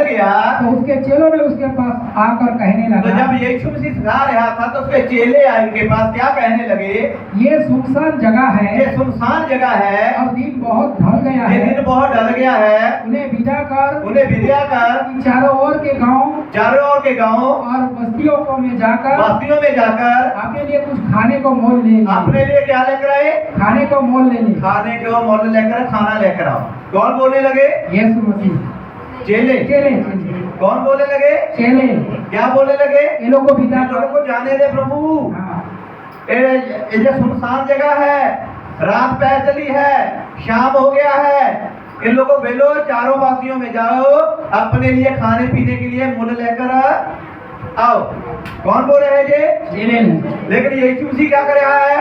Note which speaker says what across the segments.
Speaker 1: गया
Speaker 2: तो उसके चेलों ने उसके पास आकर कहने
Speaker 1: तो
Speaker 2: लगा,
Speaker 1: जब यीशु मसीह सिखा रहा था तो उसके चेले आए उनके पास, क्या कहने लगे?
Speaker 2: ये सुनसान जगह
Speaker 1: ये
Speaker 2: है
Speaker 1: सुनसान जगह है,
Speaker 2: और दिन बहुत ढल गया
Speaker 1: ये
Speaker 2: है,
Speaker 1: दिन बहुत ढल गया है,
Speaker 2: उन्हें विदा कर
Speaker 1: उन्हें विद्या कर
Speaker 2: चारों ओर के गांव
Speaker 1: चारों ओर के गांव
Speaker 2: और बस्तियों को में जाकर
Speaker 1: बस्तियों में जाकर
Speaker 2: अपने लिए कुछ खाने को मोल ले ले।
Speaker 1: अपने लिए क्या लेकर आए?
Speaker 2: खाने को मोल ले ले।
Speaker 1: खाने को मोल लेकर, खाना लेकर आओ। कौन बोलने लगे?
Speaker 2: यीशु मसीह।
Speaker 1: चेले।
Speaker 2: चेले चेले
Speaker 1: कौन बोलने लगे?
Speaker 2: चेले
Speaker 1: क्या बोलने लगे?
Speaker 2: ये लोगों को विदा
Speaker 1: इन लोगों
Speaker 2: कर।
Speaker 1: को जाने दे प्रभु,
Speaker 2: हाँ,
Speaker 1: ये सुनसान जगह है, रात पैदली है, शाम हो गया है, इन लोगों को भेलो, चारों बातियों में जाओ, अपने लिए खाने पीने के लिए मूल लेकर आओ। कौन बोल रहे हैं ये?
Speaker 2: चेले ने।
Speaker 1: लेकिन यीशु मसीह क्या कर रहा है?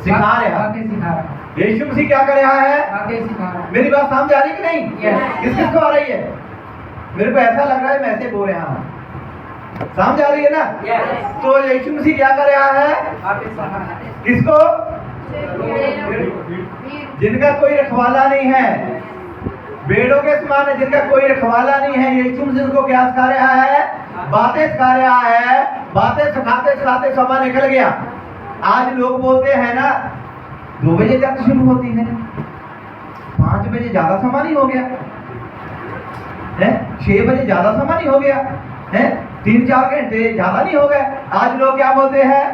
Speaker 1: सिखा रहा।
Speaker 2: बातें सिखा रहा है।
Speaker 1: यीशु मसीह क्या कर रहा है?
Speaker 2: बातें सिखा रहा है।
Speaker 1: मेरी बात समझ आ रही कि नहीं?
Speaker 2: Yes.
Speaker 1: किस किस को आ रही है? मेरे को ऐसा लग रहा है मैं ऐसे बोल रहा हूँ। समझ आ रही है ना?
Speaker 2: Yes.
Speaker 1: तो यीशु मसीह क्या कर रहा है?
Speaker 2: बातें सिखा रहा है।
Speaker 1: किसको? जिनका कोई रखवाला नहीं है, भेड़ों के समान है, जिनका कोई रखवाला नहीं है, यीशु मसीह को क्या सिखा रहा है? बातें सिखा रहा है। बातें सिखाते सिखाते समय निकल गया। आज लोग बोलते हैं ना 2 बजे तक शुरू होती है, 5 बजे ज्यादा समय नहीं हो गया है, 6 बजे ज्यादा समय नहीं हो गया है, 3-4 घंटे ज्यादा नहीं हो गए। आज लोग क्या बोलते हैं?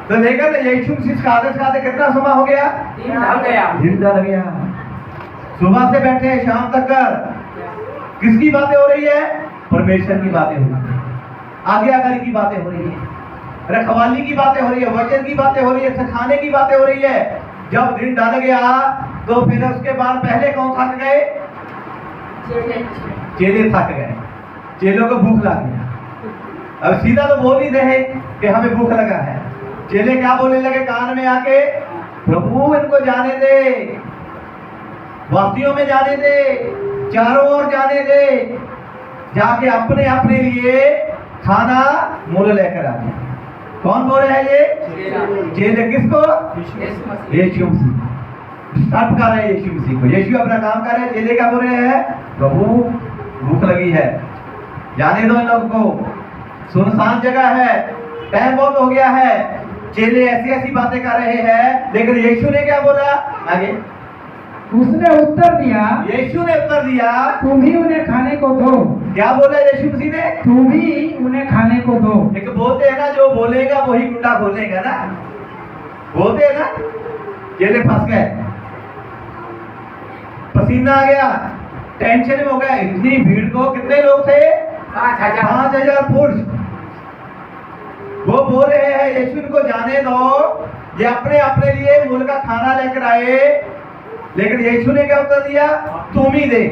Speaker 1: तो लेकर यीशु मसीह सिखाते सिखाते कितना समय हो गया? दिन ढल गया। सुबह से बैठे हैं शाम तक कर, किसकी बातें हो रही है? परमेश्वर की बातें हो रही है, आज्ञाकारी की बातें हो रही है, रखवाली की बातें हो रही है, वचन की बातें हो रही है, सिखाने की बातें हो रही है। जब दिन ढल गया तो फिर उसके बाद पहले कौन थक गए? चेले थक गए। चेलों को भूख लग गया। अब सीधा तो बोल ही रहे कि हमें भूख लगा है। चेले क्या बोलने लगे कान में आके? प्रभु इनको जाने दे, बस्तियों में जाने दे, चारों ओर जाने दे, जाके अपने अपने लिए खाना मोल लेकर आ जाए। कौन बोल रहे हैं ये? चेले। किसको? यीशु मसीह। स्टार्ट कर रहे हैं यीशु मसीह को। यीशु अपना काम कर रहे हैं, चेले क्या बोल रहे हैं? प्रभु भूख लगी है, जाने दो इन लोगों को, सुनसान जगह है, टाइम बहुत हो गया है। चेले ऐसी ऐसी बातें कर रहे हैं, लेकिन यीशु ने क्या बोला? आगे
Speaker 2: उसने उत्तर दिया,
Speaker 1: यीशु ने उत्तर दिया,
Speaker 2: तुम ही उन्हें खाने को दो।
Speaker 1: क्या बोला यीशु मसीह ने?
Speaker 2: तुम ही उन्हें खाने को दो।
Speaker 1: एक बोलते हैं ना, जो बोलेगा वही गुंडा खोलेगा ना, बोलते हैं ना। चेले फंस गए, पसीना आ गया, टेंशन में हो गया। इतनी भीड़ को, कितने लोग थे? 5,000 पुरुष। वो बोल रहे हैं यीशु को जाने दो, ये अपने अपने लिए मूल का खाना लेकर आए। लेकिन यीशु ने क्या उत्तर दिया? तुम ही दे,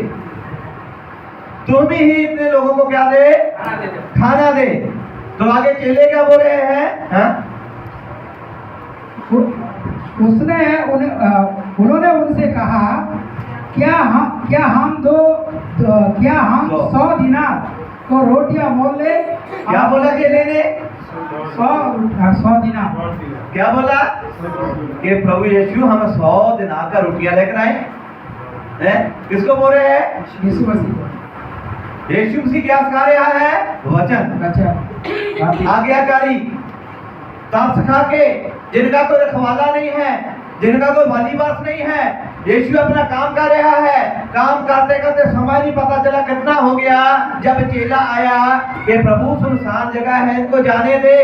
Speaker 1: तुम ही इतने लोगों को क्या दे? खाना दे। तो आगे चेले क्या बोल रहे हैं? हाँ?
Speaker 2: उन्होंने उनसे कहा, क्या हम 100 दिनार को रोटियां मोल ले?
Speaker 1: क्या बोला चेले ने?
Speaker 2: 100 दिनार।
Speaker 1: क्या बोला? कि प्रभु यीशु हम 100 दिनार का रोटियां लेकर आए हैं। किसको बोल रहे हैं?
Speaker 2: यीशु मसीह।
Speaker 1: यीशु मसीह क्या सिखा रहा है? वचन, आज्ञाकारी। तब सिखा के जिनका कोई रखवाला नहीं है, जिनका कोई वालीबास नहीं है, यीशु अपना काम कर रहा है। काम करते करते समय नहीं पता चला कितना हो गया। जब चेला आया कि प्रभु सुनसान जगह है, इनको जाने दे,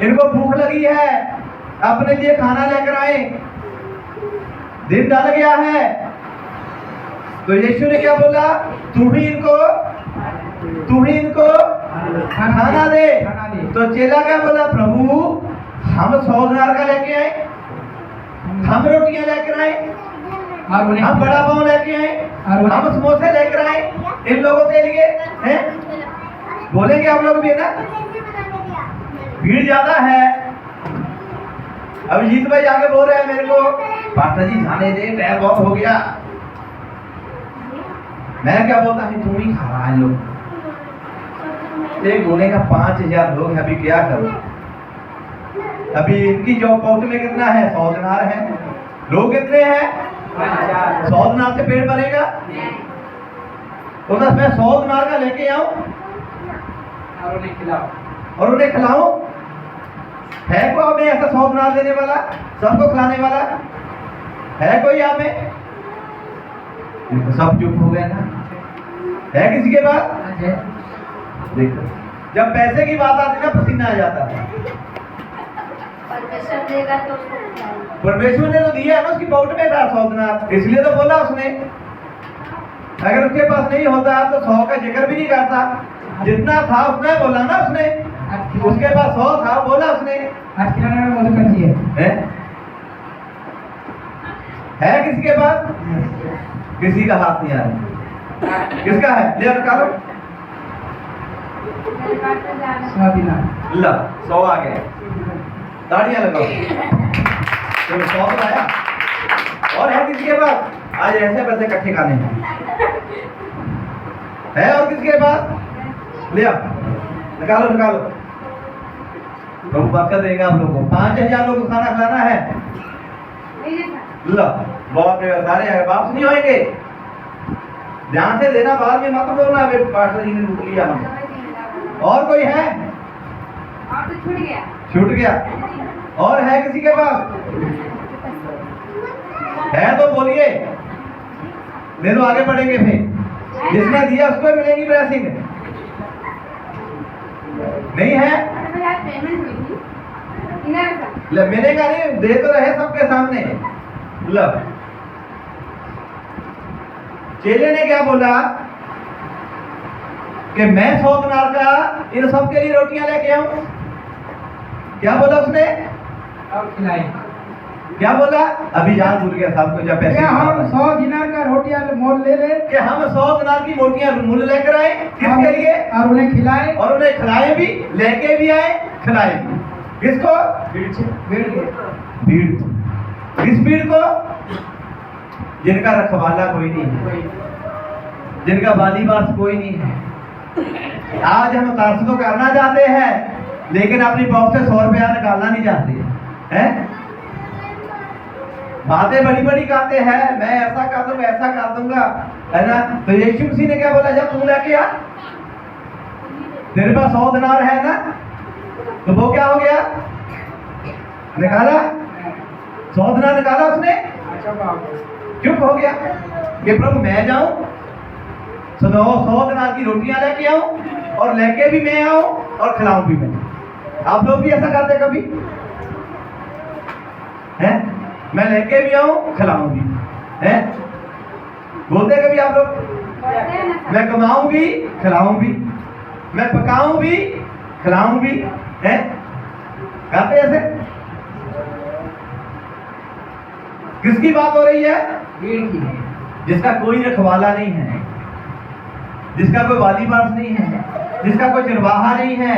Speaker 1: इनको भूख लगी है, अपने लिए खाना लेकर आए, दिन ढल गया है। तो यीशु ने क्या बोला? तू ही इनको खाना दे। तो चेला क्या बोला? प्रभु हम 100 दिनार का लेके आए, हम रोटियां लेकर आए, हम बड़ा पाव लेके आए, हम समोसे लेकर आए इन लोगों के लिए हैं। बोलेंगे आप लोग भी ना? भीड़ ज्यादा है। अभिजीत भाई आगे बोल रहे हैं मेरे को, पास्टर जी जाने दे, टाइम बहुत हो गया। मैं क्या बोलता हूँ? तुम ही खा रहा है लोग। एक बोलेगा 5,000 लोग हैं, अभी क्या करो? अभी इनकी जॉब काउंट में कितना है? 100 दिनार है। लोग कितने हैं? 100 दिनार से पेट भरेगा? तो बस मैं 100 दिनार का लेके आऊं और उन्हें खिलाऊं? है कोई हमें ऐसा 100 दिनार देने वाला, सबको खिलाने वाला? है कोई यहाँ में? सब चुप हो गए ना। है किसी के पास? देखो, जब पैसे की बात आती ना पसीना आ जाता है।
Speaker 3: परमेश्वर देगा तो उसको खिलाएंगे।
Speaker 1: परमेश्वर ने तो दिया है ना, उसकी पॉकेट में था 100 दिनार, इसलिए तो बोला उसने। अगर उसके पास नहीं होता तो 100 का जिक्र भी नहीं करता। जितना था उसने बोला ना, उसने उसके पास 100 था बोला उसने।
Speaker 2: आज किराना में मदद करती
Speaker 1: है किसी के पास? किसी का हाथ नहीं आ रहा। किसका है? ले निकालो।
Speaker 3: मेरे पास तो जाना।
Speaker 2: 100 दिनार।
Speaker 1: ला 100 आ गए, ताड़ियां लगाओ। तो 100 तो आया। और है किसी के पास? आज ऐसे पैसे इकट्ठे खाने हैं। है और किसी के पास? ले आओ, निकालो निकालो। प्रभु बरकत देगा आप लोगों को। 5000 लोगों को खाना खिलाना है। लो बहुत सारे हैं, वापस नहीं होंगे। ध्यान से देना, बाद में मत बोलना वे पास्टर जी ने लूट लिया हम। और कोई है?
Speaker 3: और तो छूट गया।
Speaker 1: छूट गया। और है किसी के पास? है तो बोलिए, नहीं तो आगे बढ़ेंगे फिर। जिसने दिया उसको मिलेगी ब्लेसिंग। नहीं है?
Speaker 3: मेरे आज पेमेंट हुई थी। इधर का।
Speaker 1: ले मिलेगा नहीं, दे तो रहे सबके सामने। लो, चेले ने क्या बोला कि मैं 100 दिनार का इन सबके लिए रोटियां लेके आऊं? क्या बोला उसने?
Speaker 2: और खिलाए।
Speaker 1: क्या बोला? अभी जान भूल गया सबको। जब पैसे
Speaker 2: क्या हम 100 दिनार का रोटियां मोल ले ले
Speaker 1: कि हम 100 दिनार की रोटियां मूल लेकर आए, किसके लिए?
Speaker 2: और उन्हें खिलाए?
Speaker 1: और उन्हें खिलाए भी, लेके भी आए, खिलाए भी। किसको?
Speaker 2: भीड़ के।
Speaker 1: भीड़ को। किस भीड़ को? जिनका रखवाला कोई नहीं है, जिनका वालीबास कोई नहीं है। आज हम तारस तो करना चाहते हैं, लेकिन अपनी पॉकेट से 100 रुपया निकालना नहीं चाहते हैं। बातें बड़ी बड़ी करते हैं, मैं ऐसा कर दूंगा, ऐसा कर दूंगा, है ना? तो यीशु मसीह ने क्या बोला? जब तू लेके आ, तेरे पास 100 दिनार है ना, तो वो क्या हो गया? निकाला 100 दिनार निकाला उसने, चुप हो गया कि प्रभु मैं जाऊं 100 दिनार की रोटियां लेके आऊं और लेके भी मैं आऊं और खिलाऊं भी मैं। आप लोग भी ऐसा करते कभी? हैं? मैं लेके भी आऊं, खिलाऊं भी, हैं? बोलते कभी आप लोग?
Speaker 3: बोलते हैं ना सब।
Speaker 1: मैं कमाऊं भी, खिलाऊं भी, मैं पकाऊं भी, खिलाऊं भी, हैं? करते ऐसे? किसकी बात हो रही है?
Speaker 2: भीड़ की।
Speaker 1: जिसका कोई रखवाला नहीं है, जिसका कोई वालीबास नहीं है, जिसका कोई चरवाहा नहीं है,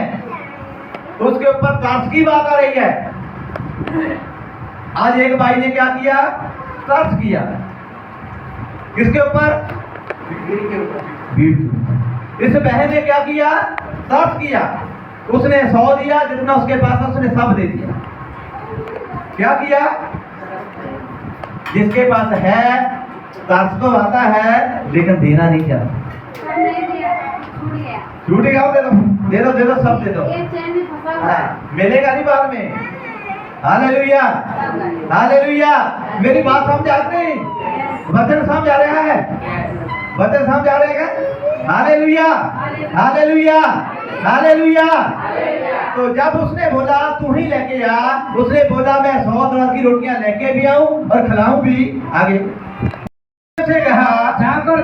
Speaker 1: उसके ऊपर तरस की बात आ रही है। आज एक भाई ने क्या किया? तरस किया। किसके ऊपर?
Speaker 2: भीड़ के ऊपर।
Speaker 1: भीड़ के ऊपर। इस बहन ने क्या किया? तरस किया। उसने 100 दिया, जितना उसके पास था उसने सब दे दिया। क्या किया? जिसके पास है तरस तो आता है, लेकिन देना नहीं चाहता।
Speaker 3: सब नहीं दिया, छूट गया।
Speaker 1: छूट गया, दे दो, दे दो, दे दो, सब दे दो।
Speaker 3: ये चैन में फंसा हुआ है।
Speaker 1: मिलेगा नहीं बाद में। Hallelujah, hallelujah. मेरी बात समझ आती नहीं? वचन समझ आ रहा है? वचन समझ आ रहे हैं? Hallelujah, hallelujah, hallelujah. तो जब उसने बोला तू ही लेके आ, उसने बोला मैं 100 दिनार की रोटियां लेके भी आऊं और खिलाऊं भी। आगे से कहा
Speaker 2: जाकर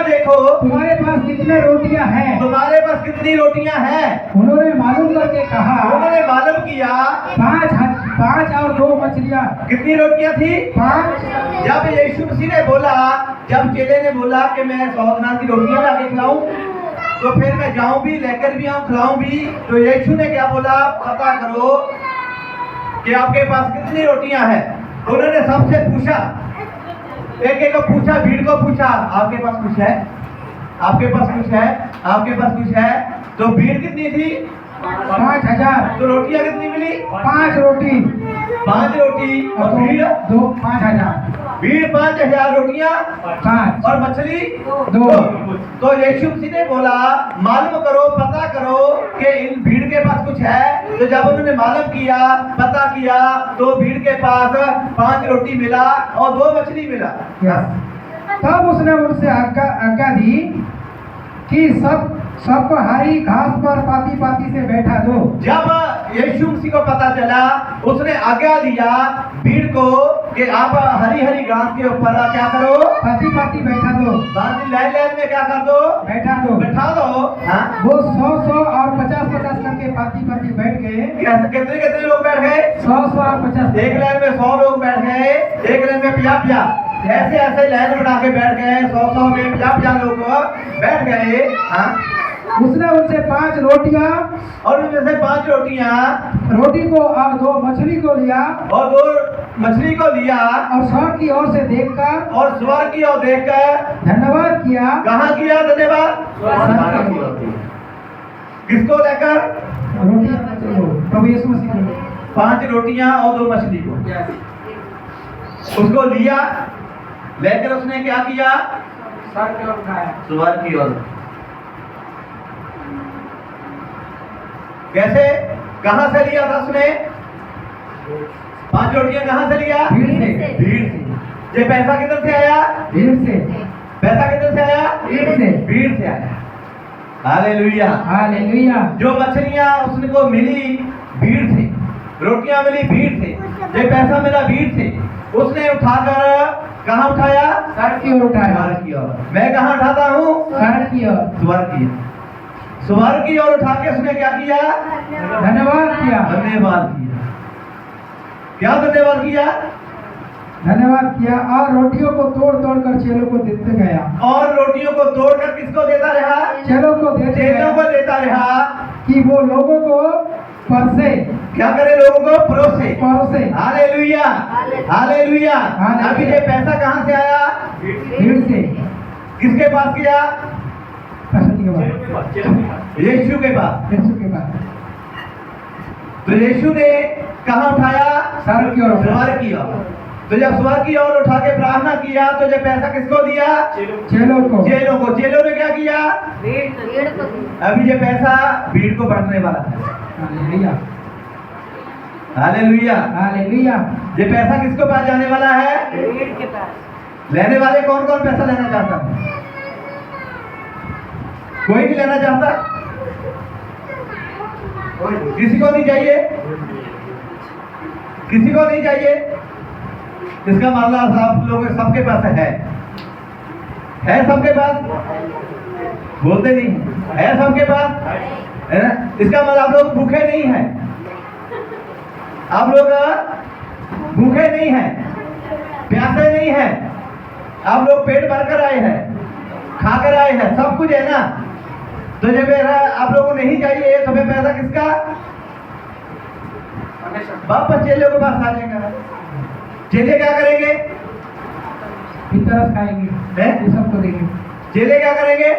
Speaker 2: देखो
Speaker 1: तुम्हारे पास
Speaker 2: कितने रोटियां हैं।
Speaker 1: तुम्हारे पास कितनी रोटियां हैं।
Speaker 2: उन्होंने मालूम करके कहा
Speaker 1: उन्होंने मालूम किया
Speaker 2: 5 और 2 मछलियां।
Speaker 1: कितनी रोटियां थी?
Speaker 2: 5।
Speaker 1: जब यीशु मसीह ने बोला, जब चेले ने बोला कि मैं 100 दिनार की रोटियां लाके खिलाऊं, तो फिर मैं जाऊं भी, लेकर भी आऊं, खिलाऊं भी। तो यीशु ने क्या बोला? पता करो कि आपके पास कितनी रोटियां हैं। उन्होंने सबसे पूछा, एक को पूछा, भीड़ को पूछा, आपके पास कुछ है? आपके पास कुछ है? आपके पास कुछ है? तो भीड़ कितनी थी?
Speaker 2: 5000।
Speaker 1: तो रोटियां कितनी मिली?
Speaker 2: 5 रोटी।
Speaker 1: 5 रोटी और भीड़
Speaker 2: दो 5,000
Speaker 1: भीड़ 5,000 रोटियां
Speaker 2: 5
Speaker 1: और मछली
Speaker 2: 2
Speaker 1: तो यीशु मसीह ने बोला मालूम करो, पता करो कि इन भीड़ के पास कुछ है। तो जब उन्होंने मालूम किया, पता किया, तो भीड़ के पास 5 रोटी मिला और 2 मछली मिला।
Speaker 2: तब उसने उनसे आज्ञा दी कि सबको हरी घास पर पाती पाती से बैठा दो।
Speaker 1: जब यीशु मसीह को पता चला, उसने आज्ञा दिया भीड़ को कि आप हरी हरी घास के ऊपर क्या करो,
Speaker 2: पाती पाती बैठा दो।
Speaker 1: बाकी लाइन में क्या कर दो,
Speaker 2: बैठा दो।
Speaker 1: बैठा दो। हाँ?
Speaker 2: वो 100 और 50 करके पाती पाती बैठ गए।
Speaker 1: कितने कितने लोग बैठ गए?
Speaker 2: 100 और 50।
Speaker 1: एक लाइन में 100 लोग बैठ गए, एक लाइन में 50 ऐसे ऐसे लाइन बना के बैठ गए। 100 में 50 लोग बैठ गए। हाँ?
Speaker 2: उसने उनसे 5 रोटियां
Speaker 1: और उनमें से 5 रोटियां
Speaker 2: रोटी को और 2 मछली को लिया
Speaker 1: और 2 मछली को लिया
Speaker 2: और स्वर्ग की ओर से देखकर
Speaker 1: और स्वर्ग की ओर देखकर
Speaker 2: धन्यवाद किया।
Speaker 1: कहाँ किया धन्यवाद?
Speaker 2: स्वर्ग की ओर।
Speaker 1: किसको लेकर?
Speaker 2: रोटी और मछली को, प्रभु यीशु मसीह को।
Speaker 1: 5 रोटियां और 2 मछली को उसको लिया, लेकर उसने क्या किया?
Speaker 2: स्वर्ग की ओर उठाया।
Speaker 1: स्वर्ग की ओर। कैसे, कहां से लिया था उसने? 5 रोटियां कहां से लिया?
Speaker 2: भीड़ से।
Speaker 1: भीड़ से। ये पैसा किधर से आया?
Speaker 2: भीड़ से।
Speaker 1: पैसा किधर से आया?
Speaker 2: भीड़ से।
Speaker 1: भीड़ से आया। हालेलुया।
Speaker 2: हालेलुया।
Speaker 1: जो मछलियां उसको मिली भीड़ से, रोटियां मिली भीड़ से, ये पैसा मिला भीड़ से। उसने उठाकर कहां उठाया?
Speaker 2: स्वर्ग की ओर उठाया।
Speaker 1: स्वर्ग की ओर। मैं कहां उठाता हूं?
Speaker 2: स्वर्ग की ओर।
Speaker 1: स्वर्ग की ओर। स्वर्ग की ओर उठा के उसने क्या किया?
Speaker 2: धन्यवाद किया।
Speaker 1: धन्यवाद किया। क्या धन्यवाद किया?
Speaker 2: धन्यवाद किया और रोटियों को तोड़ तोड़ कर चेलों को देते गया।
Speaker 1: और रोटियों को तोड़कर किसको देता रहा?
Speaker 2: चेलों को देते
Speaker 1: चेलों को
Speaker 2: गया
Speaker 1: देता रहा
Speaker 2: कि वो लोगों को परसे।
Speaker 1: क्या करे? लोगों को परोसे।
Speaker 2: परोसे।
Speaker 1: हालेलुया। हालेलुया।
Speaker 2: हालेलुया।
Speaker 1: अभी ये पैसा कहां से आया?
Speaker 2: भीड़ से।
Speaker 1: किसके पास गया?
Speaker 2: पशु के पास।
Speaker 1: यीशु के पास।
Speaker 2: यीशु के पास।
Speaker 1: तो यीशु ने कहां उठाया?
Speaker 2: स्वर्ग की ओर।
Speaker 1: स्वर्ग की ओर। तो जब स्वर्ग की ओर उठा के प्रार्थना किया तो जब पैसा किसको दिया?
Speaker 2: चेलों को।
Speaker 1: चेलों को। चेलों ने क्या किया?
Speaker 3: भीड़ को दी।
Speaker 1: अभी ये पैसा भीड़ को बांटने वाला है।
Speaker 2: हालेलुया।
Speaker 1: हालेलुया।
Speaker 2: हालेलुया।
Speaker 1: ये पैसा किसको पास जाने वाला है?
Speaker 3: भीड़ के पास।
Speaker 1: लेने वाले कौन कौन पैसा लेना चाहता है? कोई नहीं लेना चाहता? किसी को नहीं चाहिए? किसी को नहीं चाहिए? इसका मतलब आप लोग सबके पास है सबके पास? बोलते नहीं है सबके पास, है ना? इसका मतलब आप लोग भूखे नहीं हैं। आप लोग भूखे नहीं हैं, प्यासे नहीं हैं। आप लोग पेट भर कर आए हैं, खाकर आए हैं, सब कुछ है ना। तो जब आप लोगों को नहीं चाहिए तो फिर पैसा किसका? वापस चेले के पास आ जाएगा। चेले क्या करेंगे?
Speaker 2: तरस खाएंगे।
Speaker 1: हैं?
Speaker 2: ये सबको देंगे।
Speaker 1: चेले क्या करेंगे?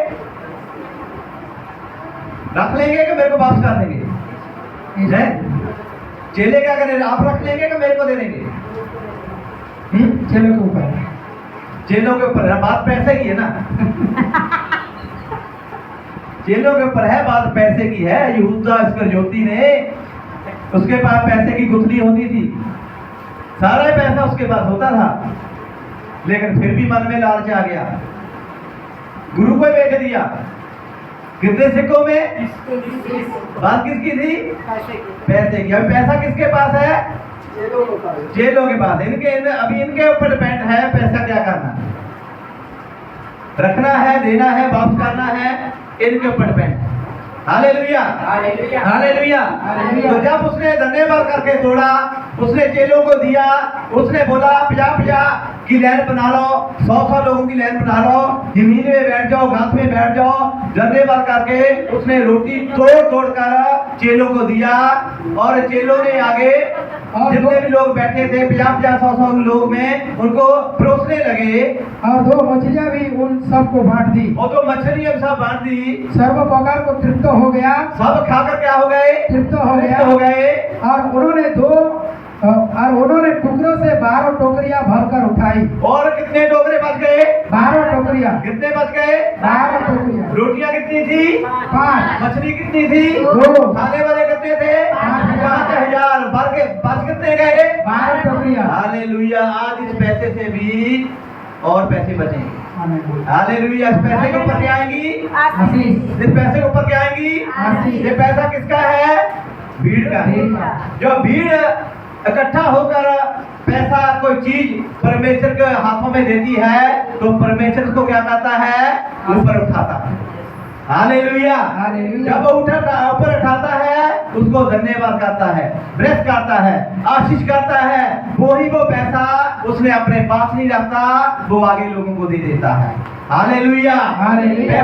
Speaker 1: रख लेंगे कि मेरे को वापस कर देंगे? हैं? चेले क्या करेंगे? आप रख लेंगे कि मेरे को दे देंगे?
Speaker 2: चेलों के ऊपर।
Speaker 1: चेलों के ऊपर है बात, पैसे की है ना। चेलों के ऊपर है बात, पैसे की है। यहूदा इस्करियोती ने, उसके पास पैसे की गुथली होती थी, सारा पैसा उसके पास होता था, लेकिन फिर भी मन में लालच आ गया, गुरु को बेच दिया। कितने सिक्कों में? बात किसकी थी? पैसे की। अभी पैसा किसके पास है? चेलों के पास। अभी इनके ऊपर डिपेंड है पैसा क्या करना, रखना है, देना है, वापस करना है, इनके ऊपर depend. Hallelujah.
Speaker 2: Hallelujah.
Speaker 1: Hallelujah.
Speaker 2: Hallelujah.
Speaker 1: तो जब उसने धन्यवाद करके तोड़ा, उसने चेलों को दिया, उसने बोला 50-50 की लाइन बना लो, 100 लोगों की लाइन बना लो, जमीन में बैठ जाओ, घास में बैठ जाओ। धन्यवाद करके उसने रोटी तोड़ कर चेलों को दिया और चेलों ने आगे जितने भी लोग बैठे थे 50-100 लोग में उनको परोसने लगे
Speaker 2: और 2 मछलियां भी उन सबको बांट दी।
Speaker 1: और तो मछलियां सब बांट दी।
Speaker 2: सर्वप्रकार को तृप्त हो गया।
Speaker 1: सब खाकर क्या हो गए?
Speaker 2: तृप्त हो गया।
Speaker 1: हो गए।
Speaker 2: और उन्होंने 2 और उन्होंने टुकड़ों से 12 टोकरियां भरकर उठाई।
Speaker 1: और कितने टोकरे बच गए?
Speaker 2: 12 टोकरियां।
Speaker 1: कितने बच गए?
Speaker 2: 12 टोकरियां।
Speaker 1: रोटियां कितनी थी?
Speaker 2: 5।
Speaker 1: मछली कितनी थी?
Speaker 2: 2।
Speaker 1: खाने वाले कितने थे? 5,000। भर के बच कितने गए?
Speaker 2: 12 टोकरियां।
Speaker 1: हालेलुया। आज इस पैसे से भी और पैसे बचेंगे। हालेलुया। इस पैसे के ऊपर क्या आएंगी?
Speaker 2: आशीष।
Speaker 1: इस पैसे के ऊपर क्या आएंगी?
Speaker 2: आशीष।
Speaker 1: ये पैसा किसका है? भीड़ का है। जो भीड़ इकट्ठा होकर पैसा कोई चीज परमेश्वर के हाथों में देती है तो परमेश्वर उसको क्या करता है? ऊपर उठाता है। हालेलुया।
Speaker 2: हालेलुया।
Speaker 1: जब वो ऊपर उठाता है उसको धन्यवाद करता है, ब्लेस करता है, आशीष करता है। वही वो पैसा उसने अपने पास नहीं रखता, वो आगे लोगों को दे देता है। हालेलुया।
Speaker 2: हालेलुया।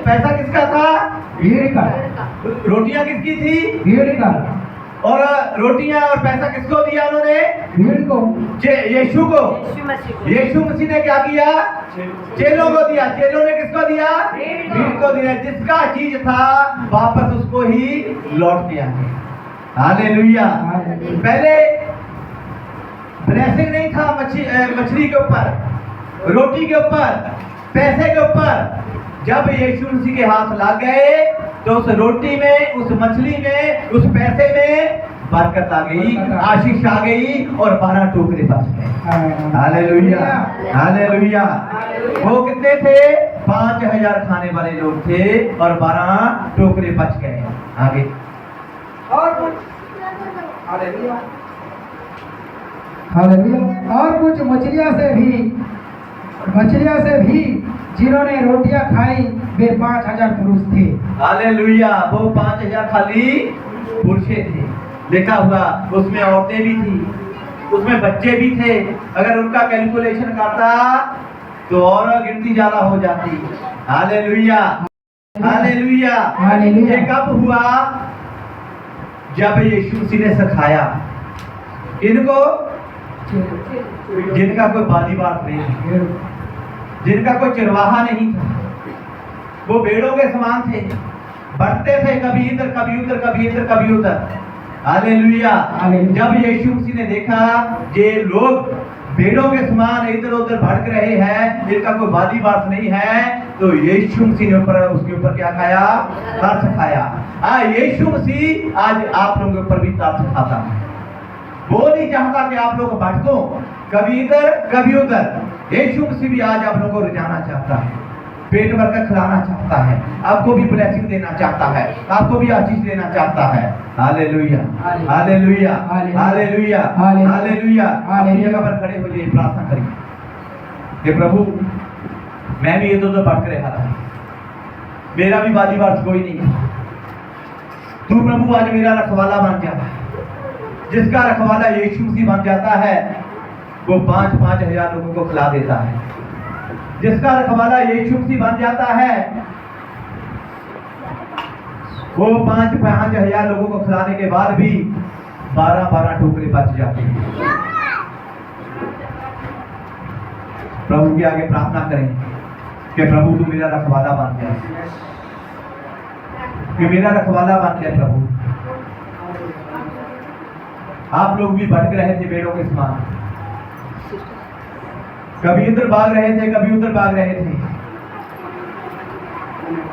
Speaker 1: पैसा किसका था?
Speaker 2: भीड़ का।
Speaker 1: रोटियां किसकी थी?
Speaker 2: भीड़ का।
Speaker 1: और रोटियां और पैसा किसको दिया उन्होंने?
Speaker 2: भीड़ को।
Speaker 1: यीशु को।
Speaker 3: यीशु मसीह को।
Speaker 1: यीशु मसीह ने क्या किया? चेलों को दिया। चेलों ने किसको दिया? भीड़ को दिया। जिसका चीज था वापस उसको ही लौट के आए। हालेलुया। पहले ब्लेसिंग नहीं था मछली के ऊपर, रोटी के ऊपर, पैसे के ऊपर। जब यीशु मसीह के हाथ लग गए तो उस रोटी में, उस मछली में, उस पैसे में बरकत आ गई, आशीष आ गई और 12 टोकरे बच गए। हालेलुया। हालेलुया। वो कितने थे? 5,000 खाने वाले लोग थे और 12 टोकरे बच गए। आगे
Speaker 2: और कुछ। हालेलुया। हालेलुया। और कुछ मछलियां से भी जिन्होंने रोटियां खाई वे 5,000 पुरुष थे।
Speaker 1: हालेलुया। वो 5,000 खाली पुरुषे थे। लिखा हुआ उसमें औरतें भी थी, उसमें बच्चे भी थे। अगर उनका कैलकुलेशन करता तो और गिनती ज्यादा हो जाती। हालेलुया। हालेलुया।
Speaker 2: हालेलुया।
Speaker 1: ये कब हुआ? जब यीशु मसीह ने सिखाया इनको, जिनका कोई बाली बात नहीं, जिनका कोई चिरवाहा नहीं था, वो भेड़ों के समान थे, बढ़ते थे कभी इधर कभी उधर, कभी इधर कभी उधर। हालेलुया। जब यीशु मसीह ने देखा ये लोग भेड़ों के समान इधर उधर भटक रहे हैं, इनका कोई बाली बात नहीं है, तो यीशु मसीह ने उसके ऊपर क्या खाया? तरस खाया। यीशु मसीह आज आप लोगों के ऊपर भी तरस खाता है। वो नहीं चाहता कि आप लोग भटको कभी इधर कभी उधर। यीशु मसीह भी आज आप लोगों को रिझाना चाहता है, पेट भर कर खिलाना चाहता है, आपको भी ब्लेसिंग देना चाहता है, आपको भी आशीष देना चाहता है। हालेलुया। हालेलुया। हालेलुया। हालेलुया। अपनी जगह पर खड़े हो जाइए, प्रार्थना करिए कि प्रभु मैं भी इधर उधर भटक रहा था, मेरा भी बाली बात कोई नहीं था। तू प्रभु आज मेरा रखवाला बन जा। जिसका रखवाला यीशु मसीह बन जाता है वो 5,000 लोगों को खिला देता है। जिसका रखवाला यीशु मसीह बन जाता है वो 5,000 लोगों को खिलाने के बाद भी 12 टोकरे बच जाते हैं। प्रभु के आगे प्रार्थना करें कि प्रभु तू मेरा रखवाला बन जा, कि मेरा रखवाला बन जा। प्रभु आप लोग भी भटक रहे थे भेड़ों के समान, कभी इधर भाग रहे थे कभी उधर भाग रहे थे।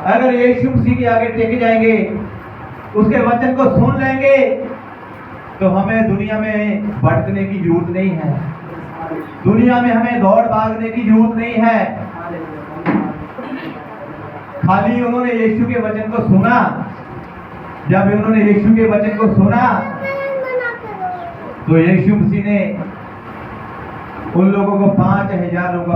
Speaker 1: अगर यीशु मसीह के आगे टेके जाएंगे, उसके वचन को सुन लेंगे तो हमें दुनिया में भटकने की जरूरत नहीं है, दुनिया में हमें दौड़ भागने की जरूरत नहीं है। खाली उन्होंने यीशु के वचन को सुना। जब उन्होंने यीशु के वचन को सुना तो यीशु मसीह ने उन लोगों को 5,000 लोगों